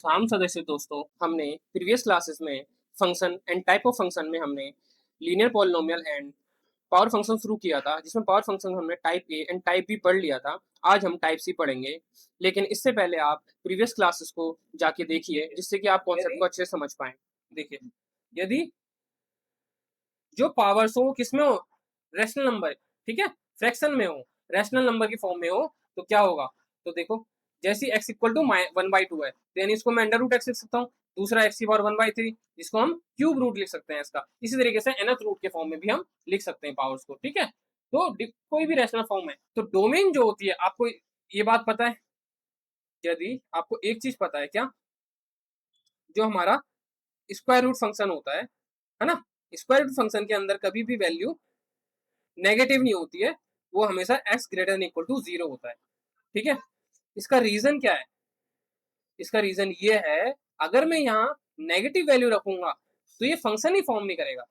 हम सदस्य दोस्तों, हमने प्रीवियस क्लासेस में function and type of function में हमने linear polynomial and power function शुरू किया था, जिसमें पावर फंक्शन हमने type A and type B पढ़ लिया था। आज हम टाइप सी पढ़ेंगे, लेकिन इससे पहले आप प्रीवियस क्लासेस को जाके देखिए, जिससे कि आप कॉन्सेप्ट को अच्छे से समझ पाए। देखिए, यदि जो पावर्स हो वो किसमें हो, रैशनल नंबर, ठीक है, फ्रैक्शन में हो, रैशनल नंबर की फॉर्म में हो, तो क्या होगा। तो देखो, जैसे एक्स इक्वल टू 1/2 है, तो यानी इसको मैं अंडर रूट एक्स लिख सकता हूँ। दूसरा एक्स की पावर 1/3, जिसको हम क्यूब रूट लिख सकते हैं इसका। इसी तरीके से nth रूट के फॉर्म में भी हम लिख सकते हैं पावर्स को, ठीक है। तो कोई भी रैशनल फॉर्म है, तो डोमेन जो होती है, आपको ये बात पता है, यदि आपको एक चीज पता है क्या, जो हमारा स्क्वायर रूट फंक्शन होता है ना, स्क्वायर रूट फंक्शन के अंदर कभी भी वैल्यू नेगेटिव नहीं होती है, वो हमेशा x greater than equal to 0 होता है, ठीक है। इसका रीजन क्या है, इसका रीजन ये है, अगर मैं यहाँ नेगेटिव वैल्यू रखूंगा तो ये फंक्शन ही फॉर्म नहीं करेगा,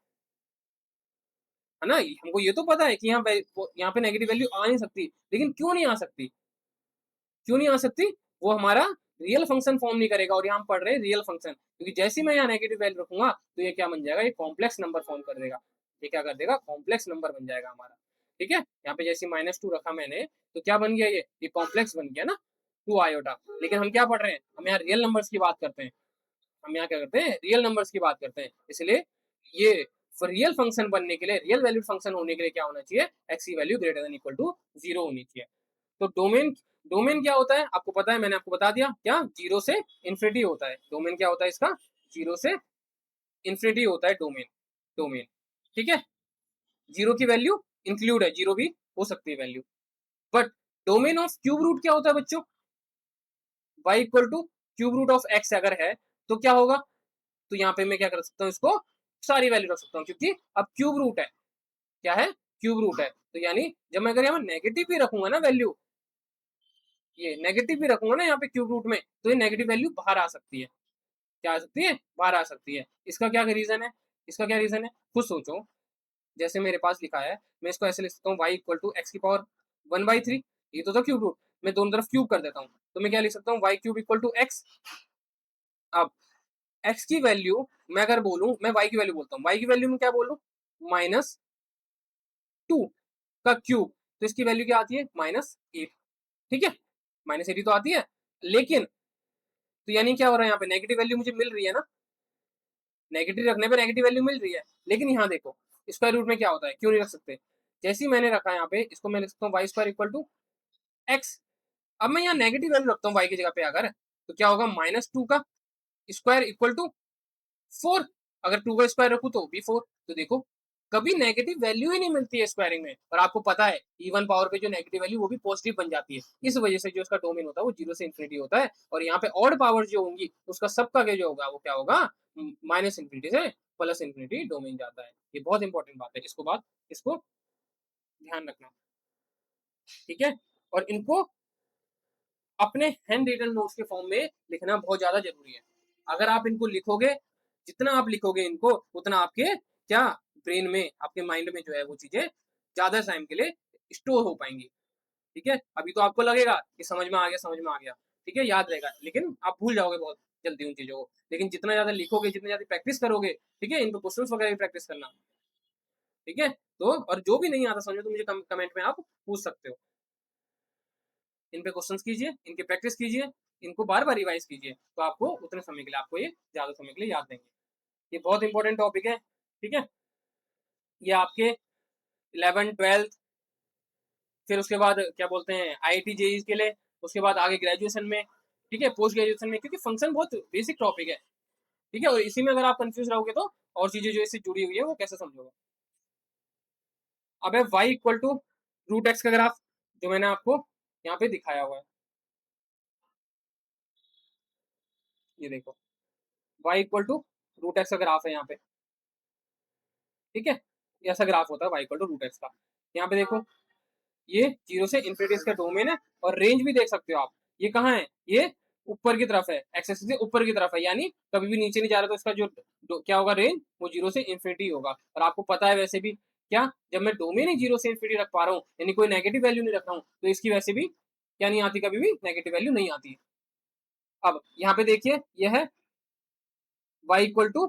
है ना। हमको ये तो पता है कि यहाँ पे नेगेटिव वैल्यू आ नहीं सकती, लेकिन क्यों नहीं आ सकती, क्यों नहीं आ सकती, वो हमारा रियल फंक्शन फॉर्म नहीं करेगा। और यहाँ हम पढ़ रहे हैं रियल फंक्शन, क्योंकि जैसे ही मैं यहाँ नेगेटिव वैल्यू रखूंगा तो ये क्या बन जाएगा, ये कॉम्प्लेक्स नंबर फॉर्म कर देगा। ये क्या कर देगा, कॉम्प्लेक्स नंबर बन जाएगा हमारा, ठीक है। यहाँ पे जैसे -2 रखा मैंने, तो क्या बन गया, ये कॉम्प्लेक्स बन गया ना, 2 आयोटा। लेकिन हम क्या पढ़ रहे हैं, हम यहाँ रियल नंबर्स की बात करते हैं, हम यहाँ क्या करते हैं, रियल नंबर्स की बात करते हैं। इसलिए ये रियल फंक्शन बनने के लिए, रियल वैल्यूड फंक्शन होने के लिए क्या होना चाहिए, एक्स की value greater than equal to 0 होनी चाहिए। तो डोमेन, डोमेन क्या होता है आपको पता है, मैंने आपको बता दिया, क्या 0 से इन्फिनिटी होता है। डोमेन क्या होता है इसका, 0 से इन्फिनिटी होता है डोमेन, डोमेन, ठीक है। 0 की वैल्यू इंक्लूड है, 0 भी हो सकती है value. But domain of cube root क्या होता है बच्चों, y equal to cube root of x अगर है, तो क्या होगा, तो यहाँ पे मैं क्या कर सकता हूँ, इसको सारी वैल्यू रख सकता हूँ, क्योंकि अब क्यूब रूट है, क्या है, क्यूब रूट है। तो यानी जब मैं अगर यहाँ नेगेटिव भी रखूंगा ना वैल्यू, ये नेगेटिव भी रखूंगा ना यहाँ पे क्यूब रूट में, तो ये नेगेटिव वैल्यू बाहर आ सकती है, क्या आ सकती है, बाहर आ सकती है। इसका क्या रीजन है, इसका क्या रीजन है, खुद सोचो। जैसे मेरे पास लिखा है, मैं इसको ऐसे लिख सकता हूँ, y इक्वल टू एक्स की पावर 1/3, ये तो था क्यूब रूट, मैं दोनों तरफ क्यूब कर देता हूँ, तो मैं क्या लिख सकता हूँ, y cube equal to x. अब x की वैल्यू मैं अगर बोलूं, मैं y की वैल्यू बोलता हूँ, y की वैल्यू में क्या बोलूं, -2 का क्यूब, तो इसकी वैल्यू क्या आती है, -8, ठीक है, -8 तो आती है। लेकिन तो यानी क्या हो रहा है, यहाँ पे नेगेटिव वैल्यू मुझे मिल रही है ना, नेगेटिव रखने पे नेगेटिव वैल्यू मिल रही है। लेकिन यहाँ देखो, स्क्वायर रूट में क्या होता है, क्यों नहीं रख सकते, जैसे ही मैंने रखा यहाँ पे, इसको मैं लिख सकता हूँ y square equal to x. अब मैं यहाँ नेगेटिव वैल्यू रखता हूँ वाई की जगह पे अगर, तो क्या होगा, -2 का स्क्वायर इक्वल टू 4, अगर 2 का स्क्वायर रखू तो भी 4। तो देखो, कभी नेगेटिव वैल्यू ही नहीं मिलती है स्क्वायरिंग में, और आपको पता है इवन पावर पे जो नेगेटिव वैल्यू वो भी पॉजिटिव बन जाती है। इस वजह से जो इसका डोमेन होता है वो 0 से इन्फिनिटी होता है, और यहाँ पे ऑड पावर जो होंगी उसका सबका जो होगा वो क्या होगा, -इन्फिनिटी से +इन्फिनिटी डोमेन जाता है। ये बहुत इंपॉर्टेंट बात है, इसको ध्यान रखना, ठीक है। और इनको अपने हैंड रिटन नोट्स के फॉर्म में लिखना बहुत ज्यादा जरूरी है। अगर आप इनको लिखोगे, जितना आप लिखोगे इनको, उतना आपके क्या, ब्रेन में, आपके माइंड में जो है वो चीजें ज्यादा टाइम के लिए स्टोर हो पाएंगी, ठीक है। अभी तो आपको लगेगा कि समझ में आ गया, समझ में आ गया, ठीक है, याद रहेगा, लेकिन आप भूल जाओगे बहुत जल्दी उन चीजों को। लेकिन जितना ज्यादा लिखोगे, जितना ज्यादा प्रैक्टिस करोगे, ठीक है, इनको क्वेश्चन वगैरह भी प्रैक्टिस करना, ठीक है। तो और जो भी नहीं आता समझ में, तो मुझे कमेंट में आप पूछ सकते हो, इन पे क्वेश्चंस कीजिए, इनकी प्रैक्टिस कीजिए, इनको बार बार रिवाइज कीजिए, तो आपको उतने समय के लिए, आपको ये ज्यादा समय के लिए याद रहेंगे। ये बहुत इंपॉर्टेंट टॉपिक है, ठीक है। ये आपके 11th 12th, फिर उसके बाद क्या बोलते हैं IIT जेई के लिए, उसके बाद आगे ग्रेजुएशन में, ठीक है, पोस्ट ग्रेजुएशन में, क्योंकि फंक्शन बहुत बेसिक टॉपिक है, ठीक है। और इसी में अगर आप कंफ्यूज रहोगे तो और चीजें जो इससे जुड़ी हुई है वो कैसे समझोगे। अब है y equal to root x का ग्राफ, जो मैंने आपको यहाँ पे दिखाया हुआ है, ये देखो, y equal to root x का ग्राफ है यहाँ पे, ठीक है। ऐसा ग्राफ होता है y equal to root x का। यहाँ पे देखो, ये 0 से इन्फिनिटी का डोमेन है, और रेंज भी देख सकते हो आप, ये कहाँ है, ये ऊपर की तरफ है, एक्स एक्सिस से ऊपर की तरफ है, यानी कभी भी नीचे नहीं जा रहा, तो इसका जो क्या होगा रेंज, वो 0 से इन्फिनिटी होगा। और आपको पता है वैसे भी, क्या, जब मैं डोमेन ही 0 से इन्फिनिटी रख पा रहा हूँ, यानी कोई नेगेटिव वैल्यू नहीं रख रहा हूँ, तो इसकी वैसे भी क्या नहीं आती, कभी भी नेगेटिव वैल्यू नहीं आती। अब यहाँ पे देखिए यह है y equal to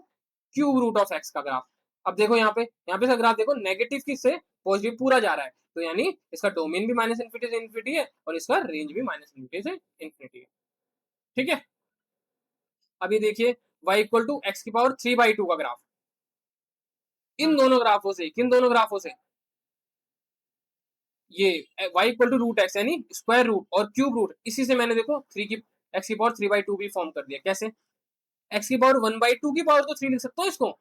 cube root of x का ग्राफ। अब देखो यहाँ पे इसका ग्राफ देखो, नेगेटिव किससे पॉजिटिव पूरा जा रहा है, तो यानी इसका डोमेन भी माइनस इन्फिनिटी से इन्फिनिटी है और इसका रेंज भी माइनस इन्फिनिटी से इन्फिनिटी है। ठीक है, अभी देखिए y इक्वल टू एक्स की पावर 3/2 का ग्राफ। इन दोनों ग्राफों से, किन दोनों ग्राफों से, ये y equal to root x यानी स्क्वायर रूट और क्यूब रूट, इसी से मैंने देखो थ्री की एक्स की पावर 3/2 भी फॉर्म कर दिया। कैसे? एक्स की पावर 1/2 की पावर तो 3 लिख सकता हूँ इसको।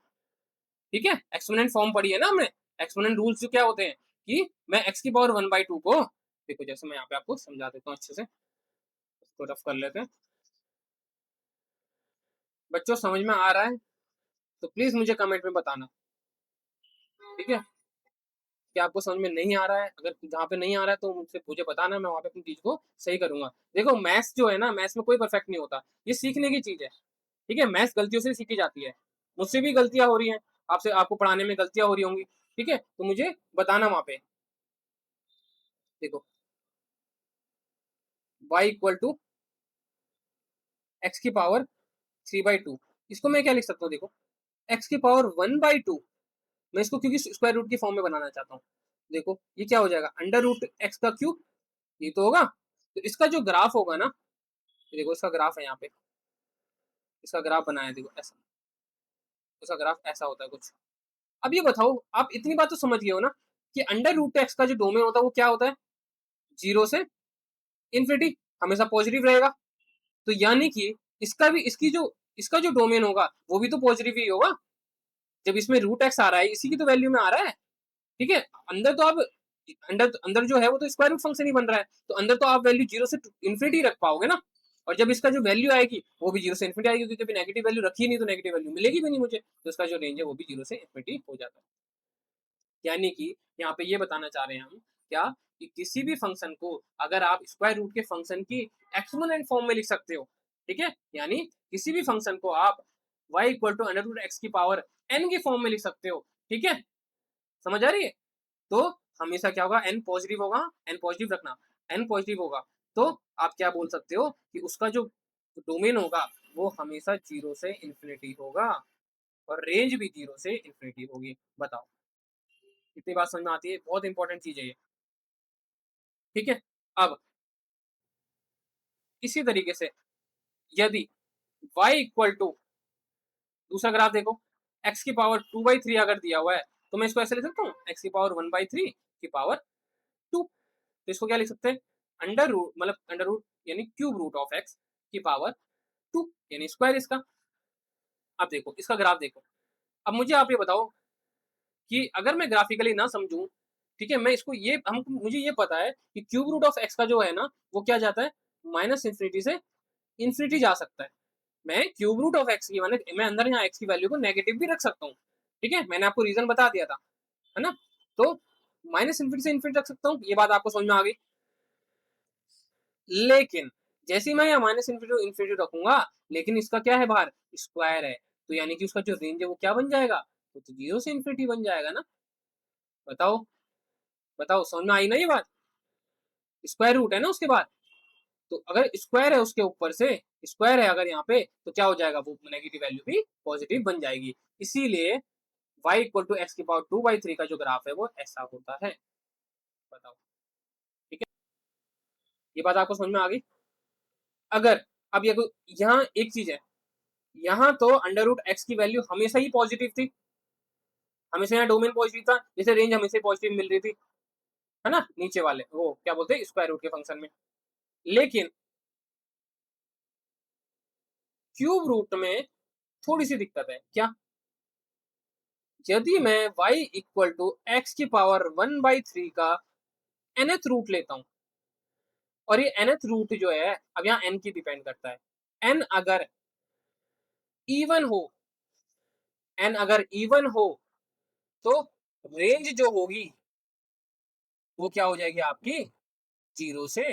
ठीक है, एक्सपोनेंट फॉर्म पढ़ी है ना हमने, एक्सपोनेंट रूल्स जो क्या होते हैं कि मैं एक्स की पावर 1/2 को, देखो जैसे मैं यहाँ पे आपको समझा देता हूँ अच्छे से, इसको रफ कर लेते हैं। बच्चों समझ में आ रहा है तो प्लीज मुझे कमेंट में बताना। ठीक है, कि आपको समझ में नहीं आ रहा है, अगर जहाँ पे नहीं आ रहा है तो मुझे बताना, मैं वहाँ पे अपनी चीज को सही करूंगा। देखो मैथ्स जो है ना, मैथ्स में कोई परफेक्ट नहीं होता, ये सीखने की चीज है। ठीक है, मैथ्स गलतियों से सीखी जाती है, मुझसे भी गलतियां हो रही हैं, आपसे आपको पढ़ाने में गलतियां हो रही होंगी। ठीक है, तो मुझे बताना वहां पे। देखो y इक्वल टू एक्स की पावर 3/2, इसको मैं क्या लिख सकता हूँ, देखो एक्स की पावर 1/2, मैं इसको क्योंकि स्क्वायर रूट की फॉर्म में बनाना चाहता हूँ। देखो ये क्या हो जाएगा, अंडर रूट एक्स का क्यूब, ये तो होगा। तो इसका जो ग्राफ होगा ना, देखो इसका ग्राफ है यहाँ पे, इसका ग्राफ बनाया देखो ऐसा, इसका ग्राफ ऐसा होता है कुछ। अब ये बताओ, आप इतनी बात तो समझ गए हो ना कि अंडर रूट एक्स का जो डोमेन होता है वो क्या होता है, जीरो से इन्फिनिटी, हमेशा पॉजिटिव रहेगा। तो यानी कि इसका भी, इसका जो डोमेन होगा वो भी तो पॉजिटिव ही होगा, जब इसमें रूट एक्स आ रहा है इसी की तो वैल्यू में आ रहा है। ठीक है, अंदर तो अब अंदर अंदर जो है वो तो स्क्वायर रूट फंक्शन ही बन रहा है, तो अंदर तो आप वैल्यू जीरो से इन्फिनिटी रख पाओगे ना। और जब इसका जो वैल्यू आएगी वो भी जीरो से इन्फिनिटी आएगी, क्योंकि नेगेटिव वैल्यू रखी नहीं तो नेगेटिव वैल्यू मिलेगी भी नहीं मुझे, तो इसका जो रेंज है वो भी जीरो से इन्फिनिटी हो जाता है। यानी कि यहाँ पे ये बताना चाह रहे हैं हम क्या, कि किसी भी फंक्शन को अगर आप स्क्वायर रूट के फंक्शन की एक्सपोनेंट फॉर्म में लिख सकते हो। ठीक है, यानी किसी भी फंक्शन को आप y equal to under root x की पावर n की फॉर्म में लिख सकते हो। ठीक है, समझ आ रही है? तो हमेशा क्या होगा, n पॉजिटिव होगा, n पॉजिटिव रखना, n पॉजिटिव होगा तो आप क्या बोल सकते हो कि उसका जो डोमेन होगा वो हमेशा जीरो से इन्फिनिटी होगा और रेंज भी जीरो से इन्फिनिटी होगी। बताओ, इतनी बात समझ में आती है? बहुत इंपॉर्टेंट चीज है ये। ठीक है, अब इसी तरीके से यदि y इक्वल टू, दूसरा ग्राफ देखो, x की पावर 2/3 अगर दिया हुआ है तो मैं इसको ऐसे लिख सकता हूँ, x की पावर 1/3 की पावर 2, तो इसको क्या लिख सकते हैं, अंडर रूट, मतलब अंडर रूट यानी क्यूब रूट ऑफ x की पावर 2 यानी स्क्वायर इसका। अब देखो इसका ग्राफ देखो, अब मुझे आप ये बताओ कि अगर मैं ग्राफिकली ना समझूं, ठीक है, मैं इसको ये, हम मुझे ये पता है कि क्यूब रूट ऑफ एक्स का जो है ना वो क्या जाता है, माइनस इन्फिनिटी से इन्फिनिटी जा सकता है। मैं क्यूब रूट ऑफ एक्स की, माने मैं अंदर यहाँ एक्स की वैल्यू को नेगेटिव भी रख सकता हूँ। ठीक है, मैंने आपको रीजन बता दिया था, है ना। तो माइनस इन्फिनिटी से इन्फिनिटी रख सकता हूँ, ये बात आपको समझ में आ गई। लेकिन जैसे ही मैं यहाँ माइनस इन्फिनिटी इन्फिनिटी रखूंगा, लेकिन इसका क्या है बाहर, स्क्वायर है, तो यानी कि उसका जो रेंज है वो क्या बन जाएगा, तो जीरो से इन्फिनिटी बन जाएगा ना। बताओ, बताओ समझ में आई ना ये बात, स्क्वायर रूट है ना उसके बाद, तो अगर स्क्वायर है उसके ऊपर से, स्क्वायर है अगर यहाँ पे, तो क्या हो जाएगा, वो नेगेटिव वैल्यू भी पॉजिटिव बन जाएगी। इसीलिए y इक्वल टू एक्स की पावर 2/3 का जो ग्राफ है वो ऐसा होता है। बताओ, ठीक है, ये बात आपको समझ में आ गई। अगर अब ये यहाँ एक चीज है, यहाँ तो अंडर रूट एक्स की वैल्यू हमेशा ही पॉजिटिव थी, हमेशा यहाँ डोमेन पॉजिटिव था, जैसे रेंज हमेशा पॉजिटिव मिल रही थी, है ना, नीचे वाले वो क्या बोलते हैं स्क्वायर रूट के फंक्शन में। लेकिन क्यूब रूट में थोड़ी सी दिक्कत है, क्या, यदि मैं y इक्वल टू एक्स की पावर 1/3 का nth रूट लेता हूं, और ये nth रूट जो है अब यहाँ n की डिपेंड करता है, n अगर इवन हो, n अगर इवन हो तो रेंज जो होगी वो क्या हो जाएगी आपकी, जीरो से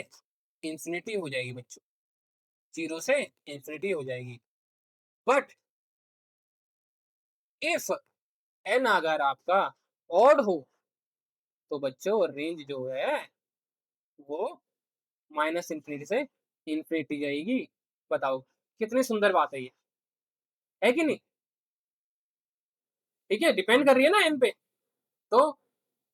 इंफिनिटी हो जाएगी बच्चों, जीरो से इंफिनिटी हो जाएगी। बट इफ n अगर आपका ऑड हो तो बच्चों रेंज जो है वो माइनस इंफिनिटी से इंफिनिटी जाएगी। बताओ कितनी सुंदर बात है कि नहीं? ठीक है, डिपेंड कर रही है ना एन पे। तो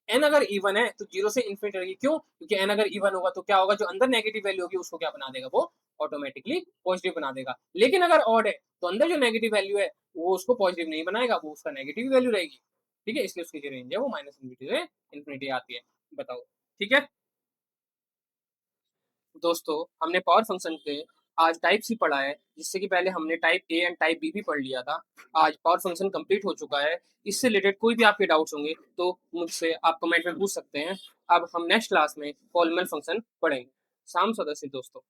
एन अगर इवन है तो जीरो से इन्फिनिटी रहेगी, क्यों? क्योंकि एन अगर इवन होगा तो क्या होगा, जो अंदर नेगेटिव वैल्यू होगी उसको क्या बना देगा, वो ऑटोमेटिकली पॉजिटिव बना देगा। लेकिन अगर ऑड है तो अंदर जो नेगेटिव वैल्यू है वो उसको पॉजिटिव नहीं बनाएगा, वो उसका नेगेटिव वैल्यू रहेगी। ठीक है, इसलिए उसकी जो रेंज है वो माइनस इन्फिनिटी से इन्फिनिटी आती है। बताओ, ठीक है दोस्तों, हमने पावर फंक्शन के आज टाइप सी पढ़ा है, जिससे कि पहले हमने type A and type B भी पढ़ लिया था। आज पावर फंक्शन कंप्लीट हो चुका है। इससे रिलेटेड कोई भी आपके डाउट्स होंगे तो मुझसे आप कमेंट में पूछ सकते हैं। अब हम नेक्स्ट क्लास में पॉलीनॉमियल फंक्शन पढ़ेंगे। शाम सदस्य दोस्तों।